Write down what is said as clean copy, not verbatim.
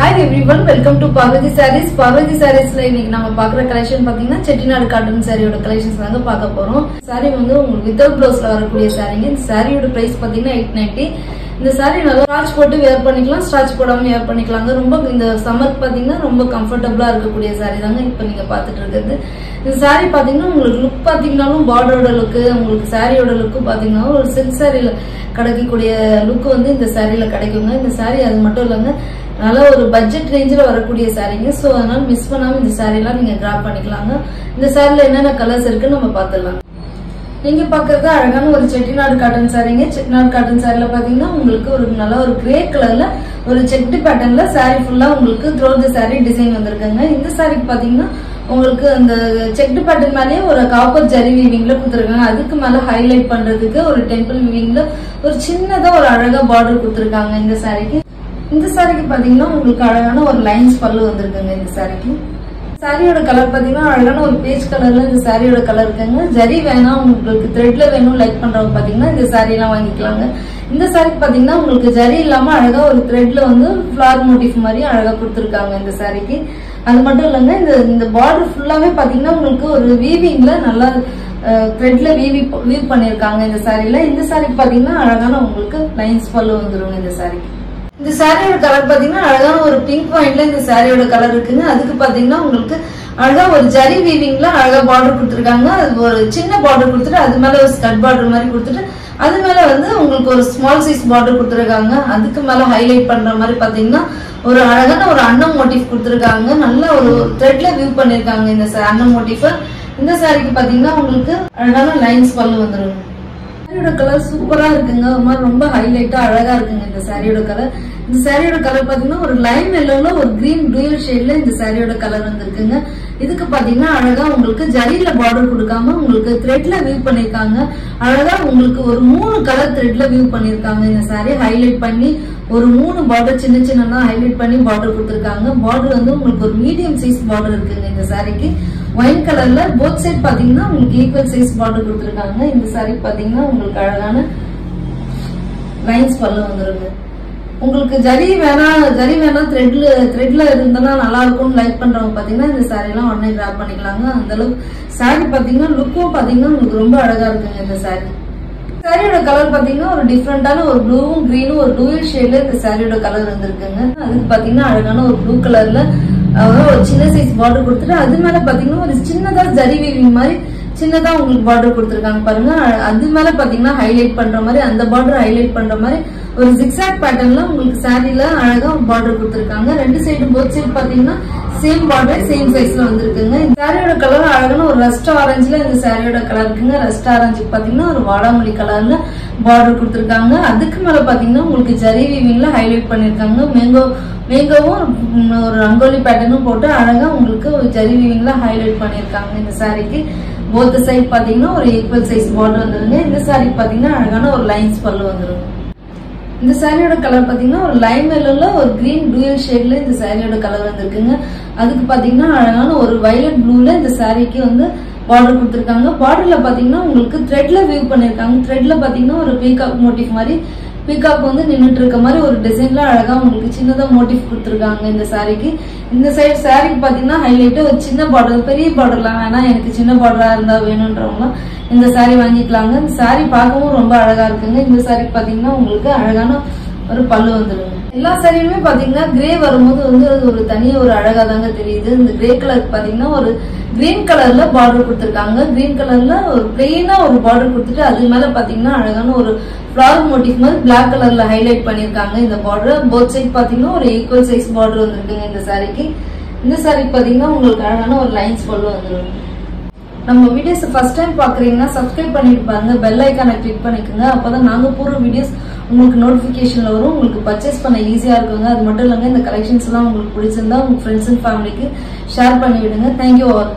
Hi everyone, welcome to Parvati Sarees. Parvati Sarees la இன்னைக்கு நாம பார்க்குற கலெக்ஷன் பாத்தீங்கன்னா செட்டிநாடு காட்டன் சாரியோட கலெக்ஷன்ஸ் தாங்க பார்க்க போறோம். சாரி வந்து உங்களுக்கு வித்அவுட் ப்ளவுஸ்ல வரக்கூடிய சாரிங்க. இந்த சாரியோட பிரைஸ் பாத்தீங்கன்னா 890. இந்த சாரி நல்லா ஸ்டார்ச் போட்டு வேர் பண்ணிக்கலாம், ஸ்டார்ச் போடாம வேர் பண்ணிக்கலாங்க. ரொம்ப இந்த சம்மருக்கு பாத்தீங்கன்னா ரொம்ப கம்ஃபர்ட்டபிளா இருக்கக்கூடிய சாரி தாங்க இப்ப நீங்க பாத்துட்டு இருக்கிறது. இந்த சாரி பாத்தீங்கன்னா உங்களுக்கு லுக் பாத்தீங்கன்னாலும் பார்டரோட லுக், உங்களுக்கு சாரியோட லுக் பாத்தீங்கன்னா ஒரு சில்க் சாரியில கிடைக்கக்கூடிய லுக் வந்து இந்த சாரியில கிடைக்குங்க. இந்த சாரி அது மட்டும் இல்லைங்க, நல்ல ஒரு பட்ஜெட் ரேஞ்சில் வரக்கூடிய சாரீங்க. ஸோ அதனால மிஸ் பண்ணாம இந்த சாரீலாம் நீங்க கிராப் பண்ணிக்கலாங்க. இந்த சாரில என்னென்ன கலர்ஸ் இருக்குன்னு நம்ம பார்த்துடலாம். நீங்க பாக்குறது அழகான ஒரு செட்டிநாடு காட்டன் சாரீங்க. செட்டிநாடு காட்டன் சாரில பாத்தீங்கன்னா உங்களுக்கு ஒரு நல்ல ஒரு கிரே கலர்ல ஒரு செக்டு பேட்டர்ன்ல சாரி ஃபுல்லா உங்களுக்கு த்ரோட் தி சாரி டிசைன் வந்திருக்குங்க. இந்த சாரிக்கு பாத்தீங்கன்னா உங்களுக்கு அந்த செக்டு பேட்டர்ன் மேலேயே ஒரு காப்பர் ஜரி வீவிங்ல கொடுத்துருக்காங்க. அதுக்கு மேல ஹைலைட் பண்றதுக்கு ஒரு டெம்பிள் வீவிங்ல ஒரு சின்னதா ஒரு அழகா பார்டர் கொடுத்துருக்காங்க இந்த சாரிக்கு. இந்த சாரிக்கு பாத்தீங்கன்னா உங்களுக்கு அழகான ஒரு லைன்ஸ் பல்லு வந்திருக்குங்க. இந்த சாரிக்கு சாரியோட கலர் பாத்தீங்கன்னா அழகான ஒரு பேஜ் கலர்ல இந்த சாரியோட கலர் இருக்குங்க. ஜரி வேணாம் உங்களுக்கு த்ரெட்ல வேணும் லைக் பண்றவங்க பாத்தீங்கன்னா இந்த சாரி எல்லாம் வாங்கிக்கலாங்க. இந்த சாரிக்கு பாத்தீங்கன்னா உங்களுக்கு ஜரி இல்லாம அழகா ஒரு த்ரெட்ல வந்து ஃபிளவர் மோட்டிஃப் மாதிரி அழகா கொடுத்துருக்காங்க இந்த சாரிக்கு. அது மட்டும் இல்லைங்க, இந்த பார்டர் ஃபுல்லாவே பாத்தீங்கன்னா உங்களுக்கு ஒரு வீவிங்ல நல்லா த்ரெட்ல வீவ் பண்ணிருக்காங்க இந்த சாரில. இந்த சாரிக்கு பாத்தீங்கன்னா அழகான உங்களுக்கு லைன்ஸ் பல்லு வந்துருங்க இந்த சாரிக்கு. இந்த சாரியோட கலர் பாத்தீங்கன்னா அழகான ஒரு பிங்க் பாயிண்ட்ல இந்த சாரியோட கலர் இருக்குங்க. அதுக்கு பாத்தீங்கன்னா உங்களுக்கு அழகா ஒரு ஜரி வீவிங்ல அழகா பார்டர் கொடுத்துருக்காங்க. அது ஒரு சின்ன பார்டர் கொடுத்துட்டு அது மேல ஒரு ஸ்கட் பார்டர் மாதிரி கொடுத்துட்டு அது மேல வந்து உங்களுக்கு ஒரு ஸ்மால் சைஸ் பார்டர் கொடுத்துருக்காங்க. அதுக்கு மேல ஹைலைட் பண்ற மாதிரி பாத்தீங்கன்னா ஒரு அழகான ஒரு அன்னம் மோட்டிஃப் கொடுத்துருக்காங்க. நல்ல ஒரு த்ரெட்ல வியூ பண்ணிருக்காங்க இந்த அன்னம் மோட்டிஃப். இந்த சாரிக்கு பாத்தீங்கன்னா உங்களுக்கு அழகான லைன்ஸ் பல்லு வந்துருங்க. சாரியோட கலர் சூப்பரா இருக்குங்க, ஒரு மாதிரி ரொம்ப ஹைலைட்டா அழகா இருக்குங்க இந்த சாரியோட கலர். இந்த சாரியோட கலர் பாத்தீங்கன்னா ஒரு லைம் எல்லோல ஒரு கிரீன் டூயல் ஷேட்ல இந்த சாரியோட கலர் வந்திருக்குங்க. இதுக்கு பாத்தீங்கன்னா அழகா உங்களுக்கு ஜரியில பார்டர் கொடுக்காம உங்களுக்கு த்ரெட்ல வியூ பண்ணிருக்காங்க. அழகா உங்களுக்கு ஒரு 3 கலர் த்ரெட்ல வியூ பண்ணிருக்காங்க. இந்த சாரி ஹைலைட் பண்ணி ஒரு 3 பார்டர் சின்ன சின்னதா ஹைலைட் பண்ணி பார்டர் கொடுத்திருக்காங்க. பார்டர் வந்து உங்களுக்கு ஒரு மீடியம் சைஸ் பார்டர் இருக்குங்க இந்த சாரிக்கு. ஒயிட் கலர்ல போத் சைட் பாத்தீங்கன்னா உங்களுக்கு ஈக்குவல் சைஸ் பார்டர் கொடுத்திருக்காங்க. இந்த சாரிக்கு பாத்தீங்கன்னா உங்களுக்கு அழகான லைன்ஸ் பல்லு வந்துருங்க. உங்களுக்கு ஜரி வேணா த்ரெட்ல இருந்தா நல்லா இருக்கும்னு லைக் பண்றவங்க பாத்தீங்கன்னா இந்த சாரி எல்லாம் உடனே கிராப் பண்ணிக்கலாங்க. அந்த அளவுக்கு சாரி பாத்தீங்கன்னா லுக்கும் பாத்தீங்கன்னா உங்களுக்கு ரொம்ப அழகா இருக்குங்க இந்த சாரி. சாரியோட கலர் பாத்தீங்கன்னா ஒரு டிஃப்ரெண்டான ஒரு ப்ளூவும் கிரீனும் ஒரு டூயல் ஷேட்ல இந்த சாரியோட கலர் வந்திருக்குங்க. அதுக்கு பாத்தீங்கன்னா அழகான ஒரு ப்ளூ கலர்ல ஒரு சின்ன சைஸ் பார்டர் கொடுத்துட்டு அது மேல பாத்தீங்கன்னா ஒரு சின்னதா ஜரி வீவிங் மாதிரி சின்னதா உங்களுக்கு பார்டர் கொடுத்துருக்காங்க பாருங்க. அது மேல பாத்தீங்கன்னா ஹைலைட் பண்ற மாதிரி அந்த பார்டர் ஹைலைட் பண்ற மாதிரி ஒரு ஜிக்ஸாக் பேட்டர்ன்ல உங்களுக்கு சாரில அழகா பார்டர் கொடுத்துருக்காங்க. ரெண்டு சைடும் போத் சைடு பாத்தீங்கன்னா சேம் பார்டர் சேம் சைஸ்ல வந்திருக்குங்க. இந்த சாரியோட கலர் அழகான ஒரு ரஸ்ட் ஆரஞ்சுல இந்த சாரியோட கலர் இருக்குங்க. ரஸ்ட் ஆரஞ்சுக்கு பாத்தீங்கன்னா ஒரு வாடாமல்லி கலர்ல பார்டர் கொடுத்துருக்காங்க. அதுக்கு மேல பாத்தீங்கன்னா உங்களுக்கு ஜரி வீவிங்ல ஹைலைட் பண்ணிருக்காங்க. மேங்கோவும் ஒரு ரங்கோலி பேட்டர்னும் போட்டு அழகா உங்களுக்கு ஒரு ஜரி வீவிங்ல ஹைலைட் பண்ணிருக்காங்க. இந்த சாரிக்கு போத் சைட் பாத்தீங்கன்னா ஒரு ஈக்குவல் சைஸ் பார்டர் வந்துருங்க. இந்த சாரிக்கு பாத்தீங்கன்னா அழகான ஒரு லைன்ஸ் பல்லு வந்துருங்க. இந்த சாரியோட கலர் பாத்தீங்கன்னா ஒரு லைம் எல்லோல ஒரு கிரீன் டூயல் ஷேட்ல இந்த சாரியோட கலர் வந்திருக்குங்க. அதுக்கு பாத்தீங்கன்னா அழகான ஒரு வயலட் ப்ளூல இந்த சாரிக்கு வந்து பார்டர் கொடுத்திருக்காங்க. பார்டர்ல பாத்தீங்கன்னா உங்களுக்கு த்ரெட்ல வியூ பண்ணிருக்காங்க. த்ரெட்ல பாத்தீங்கன்னா ஒரு பீகாக் மோட்டிஃப் மாதிரி பீகாக் வந்து நின்றுட்டு இருக்க மாதிரி ஒரு டிசைன்ல அழகா உங்களுக்கு சின்னதா மோட்டிஃப் கொடுத்துருக்காங்க இந்த சாரிக்கு. இந்த சைடு சாரிக்கு பாத்தீங்கன்னா ஹைலைட்டா ஒரு சின்ன பார்டர், பெரிய பார்டர்லாம் வேணா எனக்கு சின்ன பார்டரா இருந்தா வேணும்ன்றவங்க இந்த சாரி வாங்கிக்கலாங்க. இந்த சாரி பார்க்கவும் ரொம்ப அழகா இருக்குங்க. இந்த சாரிக்கு பாத்தீங்கன்னா உங்களுக்கு அழகான ஒரு பல்லு வந்துருங்க. எல்லா சாரியுமே பாத்தீங்கன்னா கிரே வரும்போது வந்து ஒரு தனியா ஒரு அழகா தாங்க தெரியுது. இந்த கிரே கலருக்கு பாத்தீங்கன்னா ஒரு கிரீன் கலர்ல பார்டர் கொடுத்திருக்காங்க. கிரீன் கலர்ல ஒரு பிளெயினா ஒரு பார்டர் கொடுத்துட்டு அது மேல பாத்தீங்கன்னா அழகான ஒரு ஃபிளவர் மோட்டிஃப் மாதிரி பிளாக் கலர்ல ஹைலைட் பண்ணிருக்காங்க. இந்த பார்டர் போத் சைட் பாத்தீங்கன்னா ஒரு ஈக்குவல் சைஸ் பார்டர் வந்திருக்குங்க இந்த சாரிக்கு. இந்த சாரிக்கு பாத்தீங்கன்னா உங்களுக்கு அழகான ஒரு லைன்ஸ் பல்லு வந்துடும். நம்ம வீடியோஸ் ஃபர்ஸ்ட் டைம் பாக்குறீங்கன்னா சப்ஸ்கிரைப் பண்ணிட்டு பாருங்க, பெல் ஐக்கானை கிளிக் பண்ணிக்கோங்க. அப்பதான் நாங்க போற வீடியோஸ் உங்களுக்கு நோட்டிபிகேஷன்ல வரும். உங்களுக்கு பர்ச்சேஸ் பண்ண ஈஸியா இருக்குங்க. அது மட்டும் இல்லைங்க, இந்த கலெக்ஷன்ஸ் எல்லாம் உங்களுக்கு பிடிச்சிருந்தா உங்க ஃப்ரெண்ட்ஸ் அண்ட் ஃபேமிலிக்கு ஷேர் பண்ணி விடுங்க. Thank you all.